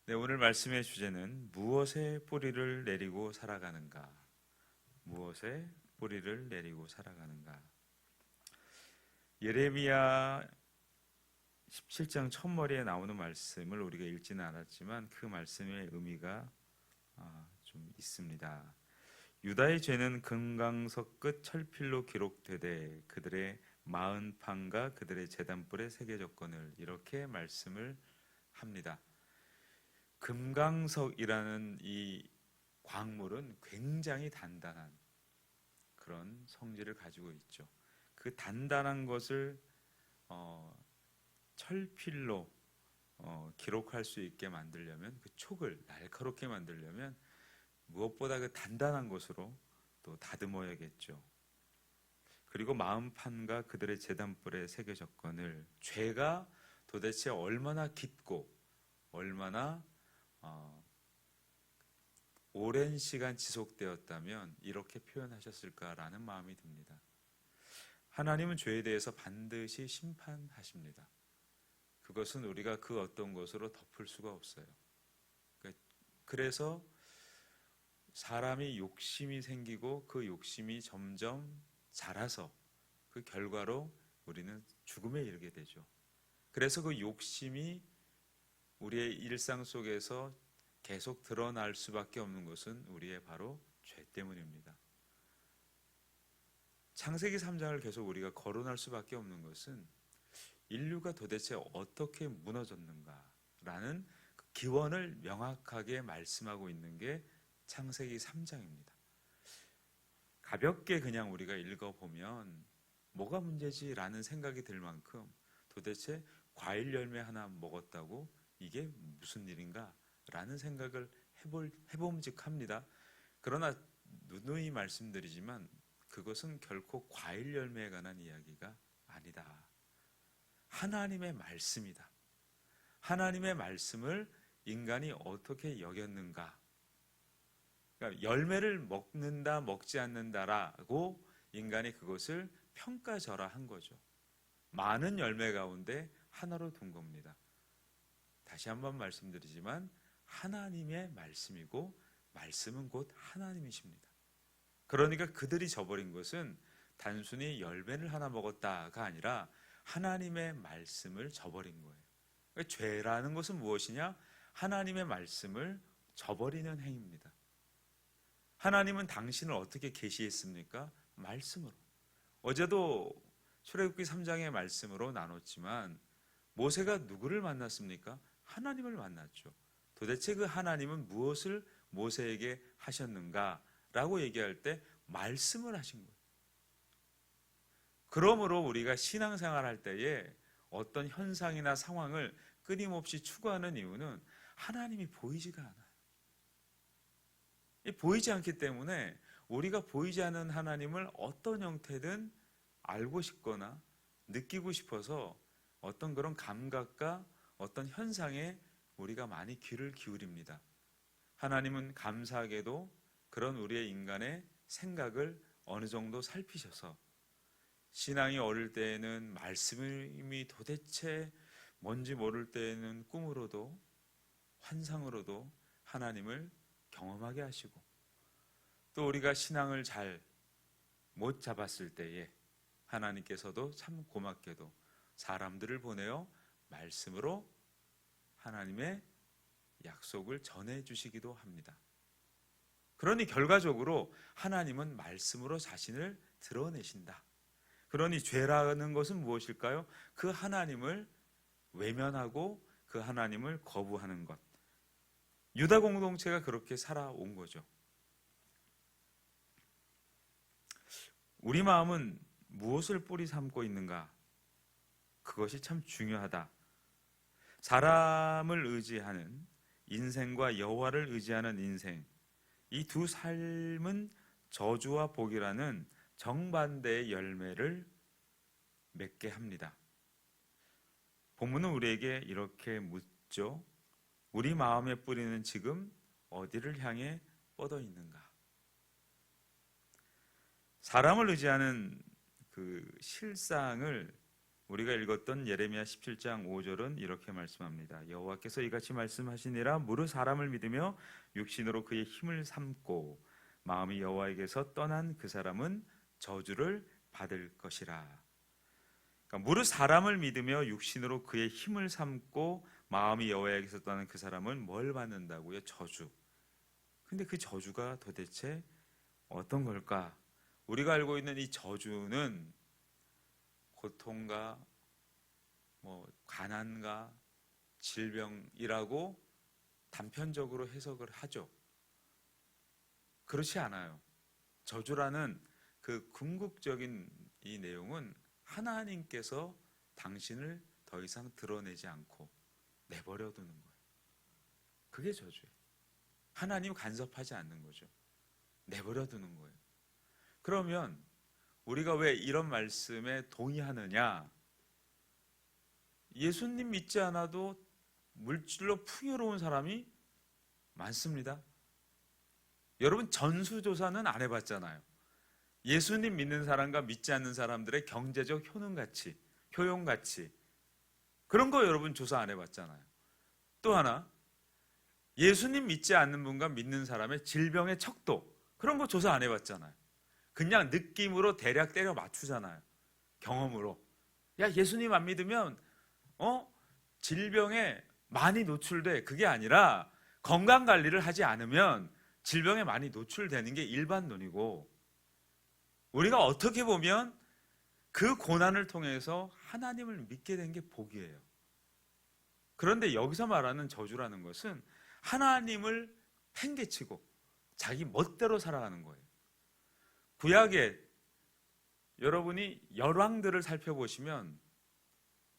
네, 오늘 말씀의 주제는 무엇에 뿌리를 내리고 살아가는가? 무엇에 뿌리를 내리고 살아가는가? 예레미야 17장 첫머리에 나오는 말씀을 우리가 읽지는 않았지만 그 말씀의 의미가 좀 있습니다. 유다의 죄는 금강석 끝 철필로 기록되되 그들의 마흔판과 그들의 제단불에 새겨졌거늘, 이렇게 말씀을 합니다. 금강석이라는 이 광물은 굉장히 단단한 그런 성질을 가지고 있죠. 그 단단한 것을 철필로 기록할 수 있게 만들려면, 그 촉을 날카롭게 만들려면 무엇보다 그 단단한 것으로 또 다듬어야겠죠. 그리고 마음판과 그들의 제단불에 새겨졌거늘, 죄가 도대체 얼마나 깊고 얼마나 오랜 시간 지속되었다면 이렇게 표현하셨을까라는 마음이 듭니다. 하나님은 죄에 대해서 반드시 심판하십니다. 그것은 우리가 그 어떤 것으로 덮을 수가 없어요. 그래서 사람이 욕심이 생기고 그 욕심이 점점 자라서 그 결과로 우리는 죽음에 이르게 되죠. 그래서 그 욕심이 우리의 일상 속에서 계속 드러날 수밖에 없는 것은 우리의 바로 죄 때문입니다. 창세기 3장을 계속 우리가 거론할 수밖에 없는 것은 인류가 도대체 어떻게 무너졌는가라는 그 기원을 명확하게 말씀하고 있는 게 창세기 3장입니다. 가볍게 그냥 우리가 읽어보면 뭐가 문제지라는 생각이 들 만큼 도대체 과일 열매 하나 먹었다고 이게 무슨 일인가? 라는 생각을 해봄직합니다. 그러나 누누이 말씀드리지만 그것은 결코 과일 열매에 관한 이야기가 아니다. 하나님의 말씀이다. 하나님의 말씀을 인간이 어떻게 여겼는가? 그러니까 열매를 먹는다, 먹지 않는다라고 인간이 그것을 평가절하한 거죠. 많은 열매 가운데 하나로 둔 겁니다. 다시 한번 말씀드리지만 하나님의 말씀이고 말씀은 곧 하나님이십니다. 그러니까 그들이 저버린 것은 단순히 열매를 하나 먹었다가 아니라 하나님의 말씀을 저버린 거예요. 그러니까 죄라는 것은 무엇이냐? 하나님의 말씀을 저버리는 행위입니다. 하나님은 당신을 어떻게 계시했습니까? 말씀으로. 어제도 출애굽기 3장의 말씀으로 나눴지만 모세가 누구를 만났습니까? 하나님을 만났죠. 도대체 그 하나님은 무엇을 모세에게 하셨는가라고 얘기할 때 말씀을 하신 거예요. 그러므로 우리가 신앙생활 할 때에 어떤 현상이나 상황을 끊임없이 추구하는 이유는 하나님이 보이지가 않아요. 보이지 않기 때문에 우리가 보이지 않는 하나님을 어떤 형태든 알고 싶거나 느끼고 싶어서 어떤 그런 감각과 어떤 현상에 우리가 많이 귀를 기울입니다. 하나님은 감사하게도 그런 우리의 인간의 생각을 어느 정도 살피셔서 신앙이 어릴 때에는 말씀이 도대체 뭔지 모를 때에는 꿈으로도 환상으로도 하나님을 경험하게 하시고, 또 우리가 신앙을 잘 못 잡았을 때에 하나님께서도 참 고맙게도 사람들을 보내어 말씀으로 하나님의 약속을 전해주시기도 합니다. 그러니 결과적으로 하나님은 말씀으로 자신을 드러내신다. 그러니 죄라는 것은 무엇일까요? 그 하나님을 외면하고 그 하나님을 거부하는 것. 유다 공동체가 그렇게 살아온 거죠. 우리 마음은 무엇을 뿌리 삼고 있는가? 그것이 참 중요하다. 사람을 의지하는 인생과 여호와를 의지하는 인생, 이 두 삶은 저주와 복이라는 정반대의 열매를 맺게 합니다. 본문은 우리에게 이렇게 묻죠. 우리 마음의 뿌리는 지금 어디를 향해 뻗어 있는가? 사람을 의지하는 그 실상을 우리가 읽었던 예레미야 17장 5절은 이렇게 말씀합니다. 여호와께서 이같이 말씀하시니라. 무릇 사람을 믿으며 육신으로 그의 힘을 삼고 마음이 여호와에게서 떠난 그 사람은 저주를 받을 것이라. 그러니까 무릇 사람을 믿으며 육신으로 그의 힘을 삼고 마음이 여호와에게서 떠난 그 사람은 뭘 받는다고요? 저주. 근데 그 저주가 도대체 어떤 걸까? 우리가 알고 있는 이 저주는 고통과 가난과 질병이라고 단편적으로 해석을 하죠. 그렇지 않아요. 저주라는 그 궁극적인 이 내용은 하나님께서 당신을 더 이상 드러내지 않고 내버려 두는 거예요. 그게 저주예요. 하나님 간섭하지 않는 거죠. 내버려 두는 거예요. 그러면 우리가 왜 이런 말씀에 동의하느냐? 예수님 믿지 않아도 물질로 풍요로운 사람이 많습니다. 여러분 전수조사는 안 해봤잖아요. 예수님 믿는 사람과 믿지 않는 사람들의 경제적 효능가치, 효용가치, 그런 거 여러분 조사 안 해봤잖아요. 또 하나, 예수님 믿지 않는 분과 믿는 사람의 질병의 척도, 그런 거 조사 안 해봤잖아요. 그냥 느낌으로 대략 때려 맞추잖아요. 경험으로. 야, 예수님 안 믿으면 질병에 많이 노출돼. 그게 아니라 건강관리를 하지 않으면 질병에 많이 노출되는 게 일반론이고, 우리가 어떻게 보면 그 고난을 통해서 하나님을 믿게 된 게 복이에요. 그런데 여기서 말하는 저주라는 것은 하나님을 팽개치고 자기 멋대로 살아가는 거예요. 구약에 여러분이 열왕들을 살펴보시면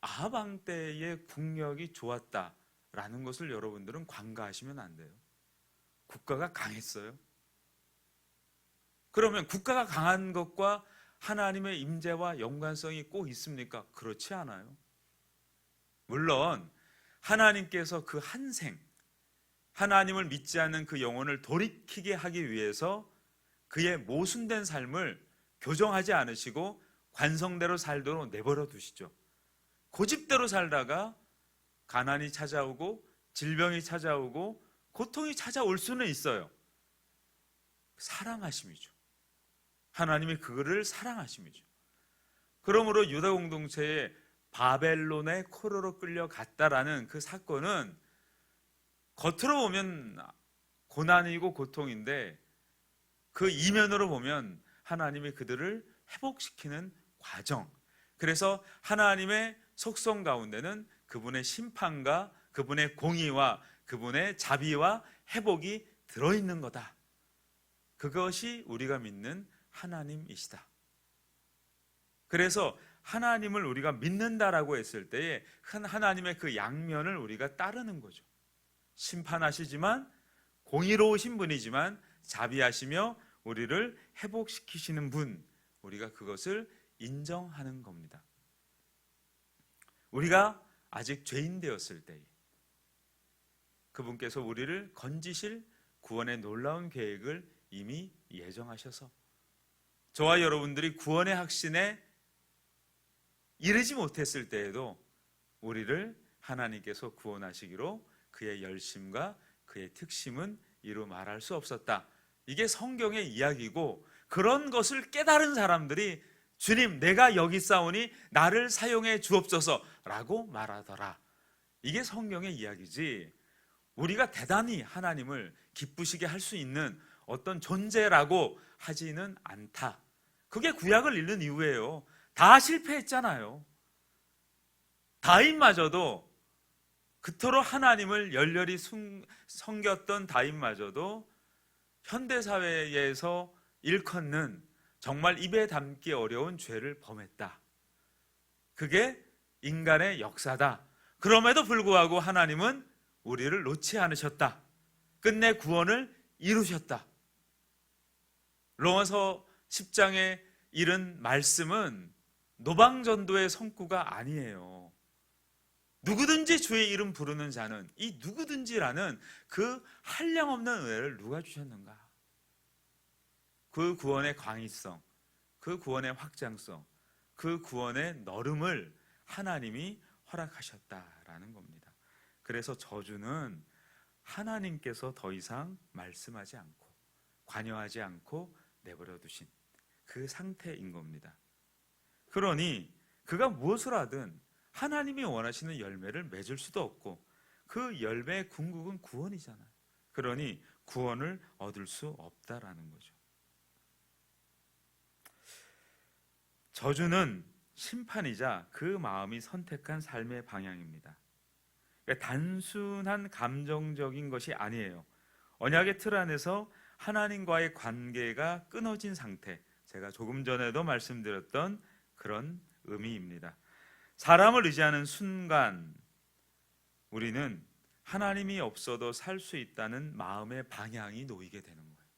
아합 왕 때의 국력이 좋았다라는 것을 여러분들은 관가하시면 안 돼요. 국가가 강했어요. 그러면 국가가 강한 것과 하나님의 임재와 연관성이 꼭 있습니까? 그렇지 않아요. 물론 하나님께서 그 한 생, 하나님을 믿지 않는 그 영혼을 돌이키게 하기 위해서 그의 모순된 삶을 교정하지 않으시고 관성대로 살도록 내버려 두시죠. 고집대로 살다가 가난이 찾아오고 질병이 찾아오고 고통이 찾아올 수는 있어요. 사랑하심이죠. 하나님이 그거를 사랑하심이죠. 그러므로 유다 공동체에 바벨론의 코로로 끌려갔다라는 그 사건은 겉으로 보면 고난이고 고통인데 그 이면으로 보면 하나님이 그들을 회복시키는 과정, 그래서 하나님의 속성 가운데는 그분의 심판과 그분의 공의와 그분의 자비와 회복이 들어있는 거다. 그것이 우리가 믿는 하나님이시다. 그래서 하나님을 우리가 믿는다라고 했을 때에 하나님의 그 양면을 우리가 따르는 거죠. 심판하시지만 공의로우신 분이지만 자비하시며 우리를 회복시키시는 분, 우리가 그것을 인정하는 겁니다. 우리가 아직 죄인 되었을 때 그분께서 우리를 건지실 구원의 놀라운 계획을 이미 예정하셔서 저와 여러분들이 구원의 확신에 이르지 못했을 때에도 우리를 하나님께서 구원하시기로 그의 열심과 그의 특심은 이루 말할 수 없었다. 이게 성경의 이야기고, 그런 것을 깨달은 사람들이 주님, 내가 여기 있사오니 나를 사용해 주옵소서 라고 말하더라. 이게 성경의 이야기지, 우리가 대단히 하나님을 기쁘시게 할 수 있는 어떤 존재라고 하지는 않다. 그게 구약을 읽는 이유예요. 다 실패했잖아요. 다윗마저도, 그토록 하나님을 열렬히 섬겼던 다윗마저도 현대사회에서 일컫는 정말 입에 담기 어려운 죄를 범했다. 그게 인간의 역사다. 그럼에도 불구하고 하나님은 우리를 놓지 않으셨다. 끝내 구원을 이루셨다. 로마서 10장에 이른 말씀은 노방전도의 성구가 아니에요. 누구든지 주의 이름 부르는 자는, 이 누구든지라는 그 한량없는 은혜를 누가 주셨는가? 그 구원의 광의성, 그 구원의 확장성, 그 구원의 너름을 하나님이 허락하셨다라는 겁니다. 그래서 저주는 하나님께서 더 이상 말씀하지 않고 관여하지 않고 내버려 두신 그 상태인 겁니다. 그러니 그가 무엇을 하든 하나님이 원하시는 열매를 맺을 수도 없고 그 열매의 궁극은 구원이잖아요. 그러니 구원을 얻을 수 없다라는 거죠. 저주는 심판이자 그 마음이 선택한 삶의 방향입니다. 그러니까 단순한 감정적인 것이 아니에요. 언약의 틀 안에서 하나님과의 관계가 끊어진 상태, 제가 조금 전에도 말씀드렸던 그런 의미입니다. 사람을 의지하는 순간 우리는 하나님이 없어도 살 수 있다는 마음의 방향이 놓이게 되는 거예요.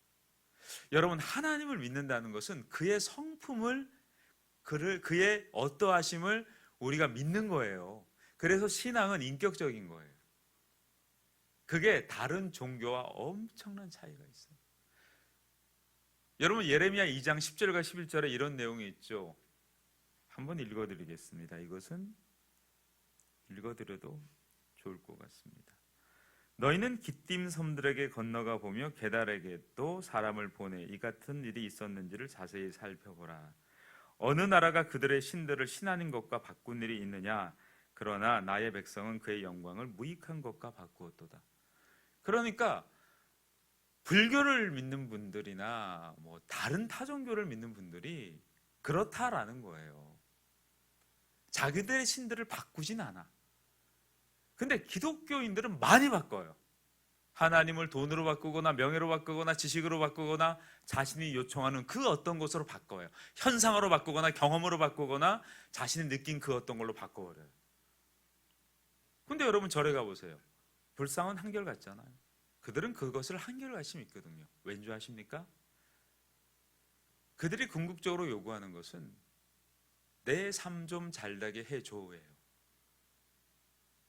여러분, 하나님을 믿는다는 것은 그의 성품을, 그의 어떠하심을 우리가 믿는 거예요. 그래서 신앙은 인격적인 거예요. 그게 다른 종교와 엄청난 차이가 있어요. 여러분, 예레미야 2장 10절과 11절에 이런 내용이 있죠. 한번 읽어드리겠습니다. 이것은 읽어드려도 좋을 것 같습니다. 너희는 기띔 섬들에게 건너가 보며 게달에게 또 사람을 보내 이 같은 일이 있었는지를 자세히 살펴보라. 어느 나라가 그들의 신들을 신하는 것과 바꾼 일이 있느냐? 그러나 나의 백성은 그의 영광을 무익한 것과 바꾸었도다. 그러니까 불교를 믿는 분들이나 뭐 다른 타종교를 믿는 분들이 그렇다라는 거예요. 자기들의 신들을 바꾸진 않아. 근데 기독교인들은 많이 바꿔요. 하나님을 돈으로 바꾸거나 명예로 바꾸거나 지식으로 바꾸거나 자신이 요청하는 그 어떤 것으로 바꿔요. 현상으로 바꾸거나 경험으로 바꾸거나 자신이 느낀 그 어떤 걸로 바꿔버려요. 근데 여러분 절에 가보세요. 불상은 한결같잖아요. 그들은 그것을 한결같이 믿거든요. 왠지 아십니까? 그들이 궁극적으로 요구하는 것은 내 삶 좀 잘되게 해줘예요.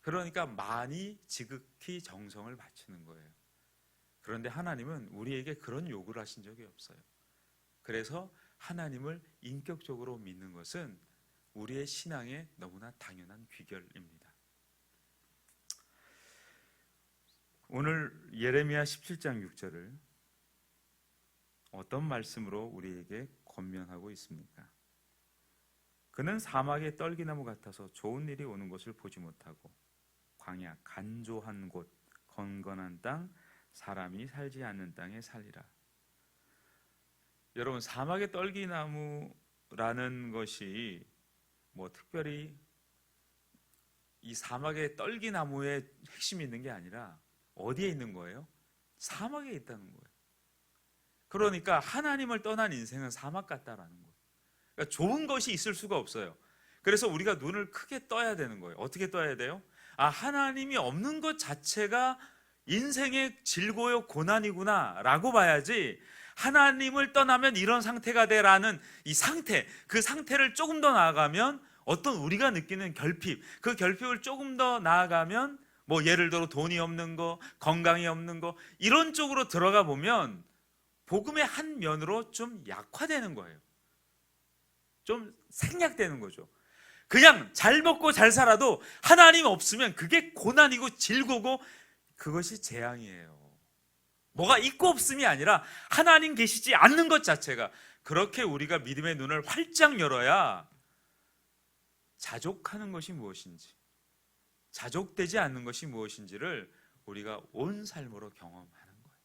그러니까 많이 지극히 정성을 바치는 거예요. 그런데 하나님은 우리에게 그런 요구를 하신 적이 없어요. 그래서 하나님을 인격적으로 믿는 것은 우리의 신앙의 너무나 당연한 귀결입니다. 오늘 예레미야 17장 6절을 어떤 말씀으로 우리에게 권면하고 있습니까? 그는 사막의 떨기나무 같아서 좋은 일이 오는 것을 보지 못하고 광야 간조한 곳 건건한 땅 사람이 살지 않는 땅에 살리라. 여러분, 사막의 떨기나무라는 것이 뭐 특별히 이 사막의 떨기나무의 핵심이 있는 게 아니라 어디에 있는 거예요? 사막에 있다는 거예요. 그러니까 하나님을 떠난 인생은 사막 같다라는 거예요. 그러니까 좋은 것이 있을 수가 없어요. 그래서 우리가 눈을 크게 떠야 되는 거예요. 어떻게 떠야 돼요? 하나님이 없는 것 자체가 인생의 질고요 고난이구나 라고 봐야지, 하나님을 떠나면 이런 상태가 돼라는 이 상태, 그 상태를 조금 더 나아가면 어떤 우리가 느끼는 결핍, 그 결핍을 조금 더 나아가면 뭐 예를 들어 돈이 없는 거, 건강이 없는 거, 이런 쪽으로 들어가 보면 복음의 한 면으로 좀 약화되는 거예요. 좀 생략되는 거죠. 그냥 잘 먹고 잘 살아도 하나님 없으면 그게 고난이고 질고고 그것이 재앙이에요. 뭐가 있고 없음이 아니라 하나님 계시지 않는 것 자체가, 그렇게 우리가 믿음의 눈을 활짝 열어야 자족하는 것이 무엇인지, 자족되지 않는 것이 무엇인지를 우리가 온 삶으로 경험하는 거예요.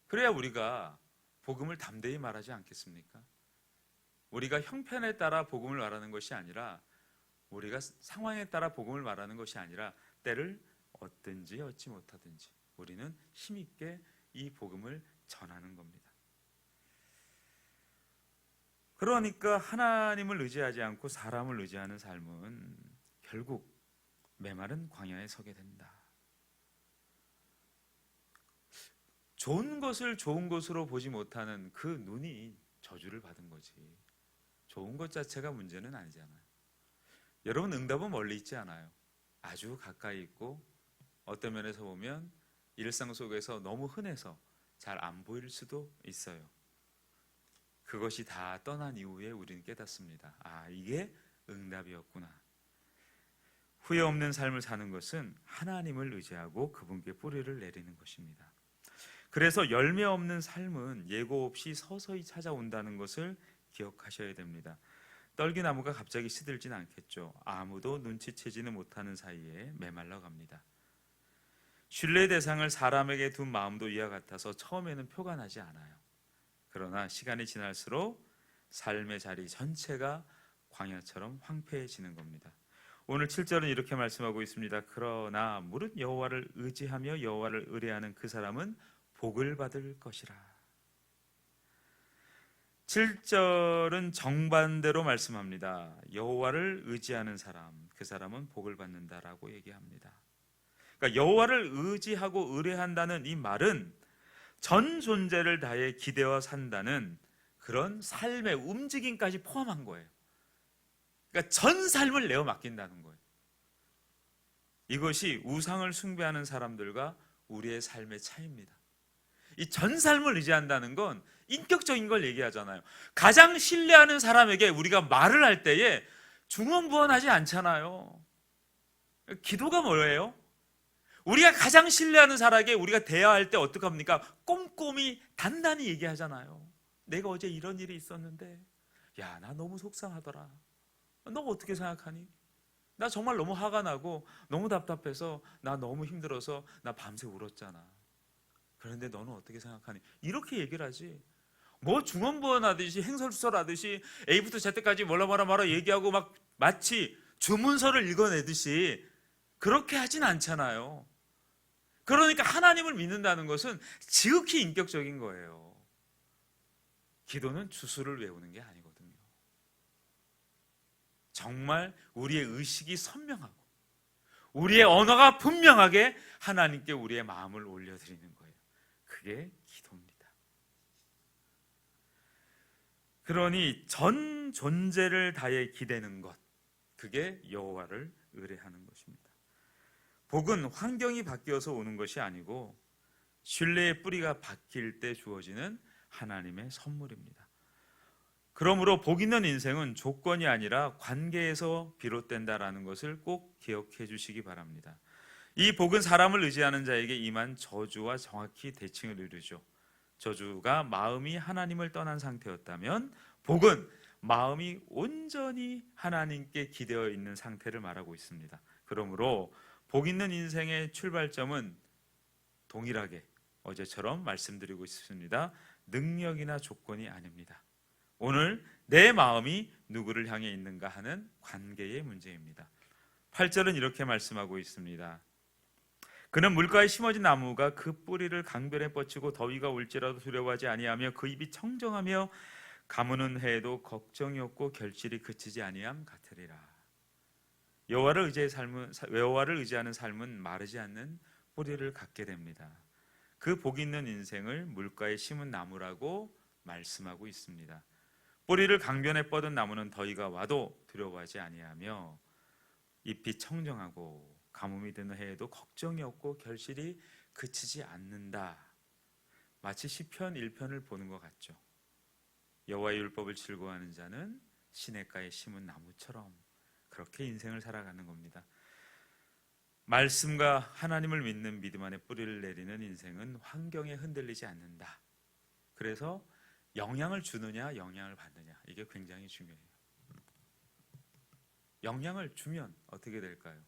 그래야 우리가 복음을 담대히 말하지 않겠습니까? 우리가 형편에 따라 복음을 말하는 것이 아니라, 우리가 상황에 따라 복음을 말하는 것이 아니라 때를 얻든지 얻지 못하든지 우리는 힘있게 이 복음을 전하는 겁니다. 그러니까 하나님을 의지하지 않고 사람을 의지하는 삶은 결국 메마른 광야에 서게 된다. 좋은 것을 좋은 것으로 보지 못하는 그 눈이 저주를 받은 거지, 좋은 것 자체가 문제는 아니잖아요. 여러분, 응답은 멀리 있지 않아요. 아주 가까이 있고 어떤 면에서 보면 일상 속에서 너무 흔해서 잘 안 보일 수도 있어요. 그것이 다 떠난 이후에 우리는 깨닫습니다. 이게 응답이었구나. 후회 없는 삶을 사는 것은 하나님을 의지하고 그분께 뿌리를 내리는 것입니다. 그래서 열매 없는 삶은 예고 없이 서서히 찾아온다는 것을 기억하셔야 됩니다. 떨기나무가 갑자기 시들진 않겠죠. 아무도 눈치채지는 못하는 사이에 메말라 갑니다. 신뢰 대상을 사람에게 둔 마음도 이와 같아서 처음에는 표가 나지 않아요. 그러나 시간이 지날수록 삶의 자리 전체가 광야처럼 황폐해지는 겁니다. 오늘 7절은 이렇게 말씀하고 있습니다. 그러나 무릇 여호와를 의지하며 여호와를 의뢰하는 그 사람은 복을 받을 것이라. 7절은 정반대로 말씀합니다. 여호와를 의지하는 사람, 그 사람은 복을 받는다라고 얘기합니다. 그러니까 여호와를 의지하고 의뢰한다는 이 말은 전 존재를 다해 기대어 산다는 그런 삶의 움직임까지 포함한 거예요. 그러니까 전 삶을 내어 맡긴다는 거예요. 이것이 우상을 숭배하는 사람들과 우리의 삶의 차이입니다. 이 전 삶을 의지한다는 건 인격적인 걸 얘기하잖아요. 가장 신뢰하는 사람에게 우리가 말을 할 때에 중언부언하지 않잖아요. 기도가 뭐예요? 우리가 가장 신뢰하는 사람에게 우리가 대화할 때 어떻게 합니까? 꼼꼼히 단단히 얘기하잖아요. 내가 어제 이런 일이 있었는데 야, 나 너무 속상하더라. 너 어떻게 생각하니? 나 정말 너무 화가 나고 너무 답답해서 나 너무 힘들어서 나 밤새 울었잖아. 그런데 너는 어떻게 생각하니? 이렇게 얘기를 하지. 뭐 중언부언하듯이 행설수설하듯이 A부터 Z까지 뭐라 얘기하고 막 마치 주문서를 읽어내듯이 그렇게 하진 않잖아요. 그러니까 하나님을 믿는다는 것은 지극히 인격적인 거예요. 기도는 주수를 외우는 게 아니거든요. 정말 우리의 의식이 선명하고 우리의 언어가 분명하게 하나님께 우리의 마음을 올려드리는 거예요. 그게 기도입니다. 그러니 전 존재를 다해 기대는 것, 그게 여호와를 의뢰하는 것입니다. 복은 환경이 바뀌어서 오는 것이 아니고 신뢰의 뿌리가 박힐 때 주어지는 하나님의 선물입니다. 그러므로 복 있는 인생은 조건이 아니라 관계에서 비롯된다라는 것을 꼭 기억해 주시기 바랍니다. 이 복은 사람을 의지하는 자에게 임한 저주와 정확히 대칭을 이루죠. 저주가 마음이 하나님을 떠난 상태였다면 복은 마음이 온전히 하나님께 기대어 있는 상태를 말하고 있습니다. 그러므로 복 있는 인생의 출발점은 동일하게 어제처럼 말씀드리고 있습니다. 능력이나 조건이 아닙니다. 오늘 내 마음이 누구를 향해 있는가 하는 관계의 문제입니다. 8절은 이렇게 말씀하고 있습니다. 그는 물가에 심어진 나무가 그 뿌리를 강변에 뻗치고 더위가 올지라도 두려워하지 아니하며 그 입이 청정하며 가무는 해에도 걱정이 없고 결실이 그치지 아니함 같으리라. 여호와를 의지하는 삶은 마르지 않는 뿌리를 갖게 됩니다. 그 복 있는 인생을 물가에 심은 나무라고 말씀하고 있습니다. 뿌리를 강변에 뻗은 나무는 더위가 와도 두려워하지 아니하며 잎이 청정하고 가뭄이 드는 해에도 걱정이 없고 결실이 그치지 않는다. 마치 시편 1편을 보는 것 같죠. 여호와의 율법을 즐거워하는 자는 시냇가에 심은 나무처럼 그렇게 인생을 살아가는 겁니다. 말씀과 하나님을 믿는 믿음 안에 뿌리를 내리는 인생은 환경에 흔들리지 않는다. 그래서 영향을 주느냐 영향을 받느냐, 이게 굉장히 중요해요. 영향을 주면 어떻게 될까요?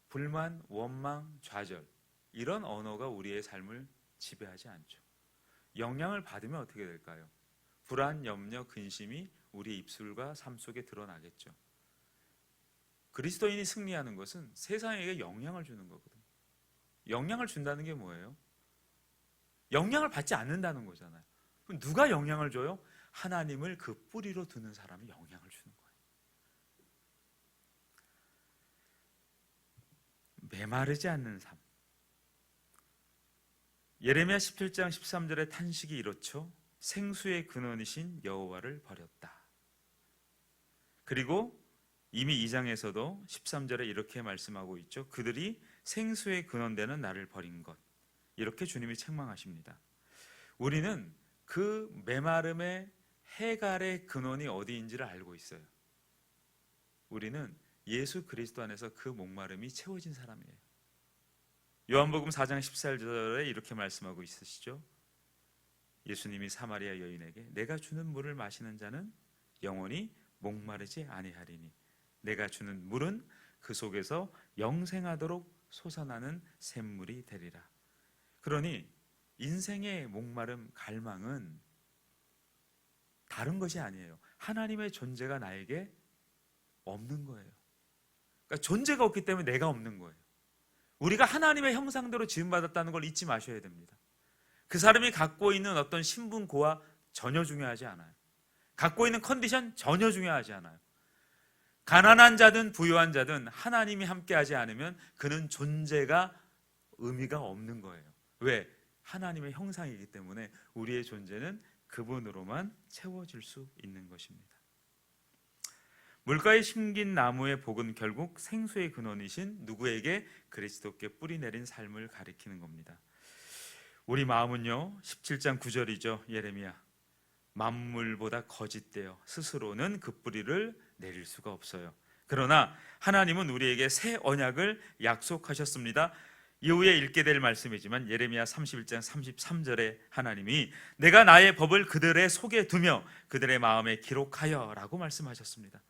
불만, 원망, 좌절, 이런 언어가 우리의 삶을 지배하지 않죠. 영향을 받으면 어떻게 될까요? 불안, 염려, 근심이 우리 입술과 삶 속에 드러나겠죠. 그리스도인이 승리하는 것은 세상에게 영향을 주는 거거든요. 영향을 준다는 게 뭐예요? 영향을 받지 않는다는 거잖아요. 그럼 누가 영향을 줘요? 하나님을 그 뿌리로 두는 사람이 영향을 주는 거예요. 메마르지 않는 삶. 예레미야 17장 13절의 탄식이 이렇죠. 생수의 근원이신 여호와를 버렸다. 그리고 이미 2장에서도 13절에 이렇게 말씀하고 있죠. 그들이 생수의 근원되는 나를 버린 것. 이렇게 주님이 책망하십니다. 우리는 그 메마름의 해갈의 근원이 어디인지를 알고 있어요. 우리는 예수 그리스도 안에서 그 목마름이 채워진 사람이에요. 요한복음 4장 14절에 이렇게 말씀하고 있으시죠. 예수님이 사마리아 여인에게 내가 주는 물을 마시는 자는 영원히 목마르지 아니하리니 내가 주는 물은 그 속에서 영생하도록 솟아나는 샘물이 되리라. 그러니 인생의 목마름, 갈망은 다른 것이 아니에요. 하나님의 존재가 나에게 없는 거예요. 그러니까 존재가 없기 때문에 내가 없는 거예요. 우리가 하나님의 형상대로 지음받았다는 걸 잊지 마셔야 됩니다. 그 사람이 갖고 있는 어떤 신분고와 전혀 중요하지 않아요. 갖고 있는 컨디션 전혀 중요하지 않아요. 가난한 자든 부유한 자든 하나님이 함께하지 않으면 그는 존재가 의미가 없는 거예요. 왜? 하나님의 형상이기 때문에 우리의 존재는 그분으로만 채워질 수 있는 것입니다. 물가에 심긴 나무의 복은 결국 생수의 근원이신 누구에게? 그리스도께 뿌리 내린 삶을 가리키는 겁니다. 우리 마음은요, 17장 9절이죠. 예레미야, 만물보다 거짓되어 스스로는 그 뿌리를 내릴 수가 없어요. 그러나 하나님은 우리에게 새 언약을 약속하셨습니다. 이후에 읽게 될 말씀이지만 예레미야 31장 33절에 하나님이 내가 나의 법을 그들의 속에 두며 그들의 마음에 기록하여 라고 말씀하셨습니다.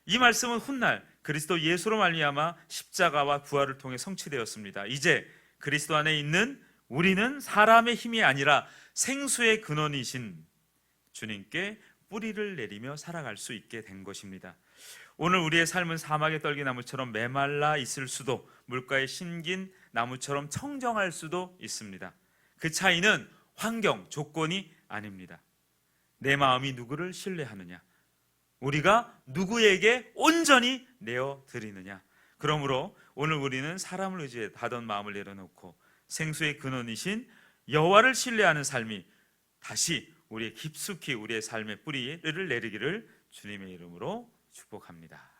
이 말씀은 훗날 그리스도 예수로 말미암아 십자가와 부활을 통해 성취되었습니다. 이제 그리스도 안에 있는 우리는 사람의 힘이 아니라 생수의 근원이신 주님께 뿌리를 내리며 살아갈 수 있게 된 것입니다. 오늘 우리의 삶은 사막의 떨기나무처럼 메말라 있을 수도, 물가에 심긴 나무처럼 청정할 수도 있습니다. 그 차이는 환경, 조건이 아닙니다. 내 마음이 누구를 신뢰하느냐, 우리가 누구에게 온전히 내어드리느냐. 그러므로 오늘 우리는 사람을 의지해 하던 마음을 내려놓고 생수의 근원이신 여호와를 신뢰하는 삶이 다시 깊숙이 우리의 삶의 뿌리를 내리기를 주님의 이름으로 축복합니다.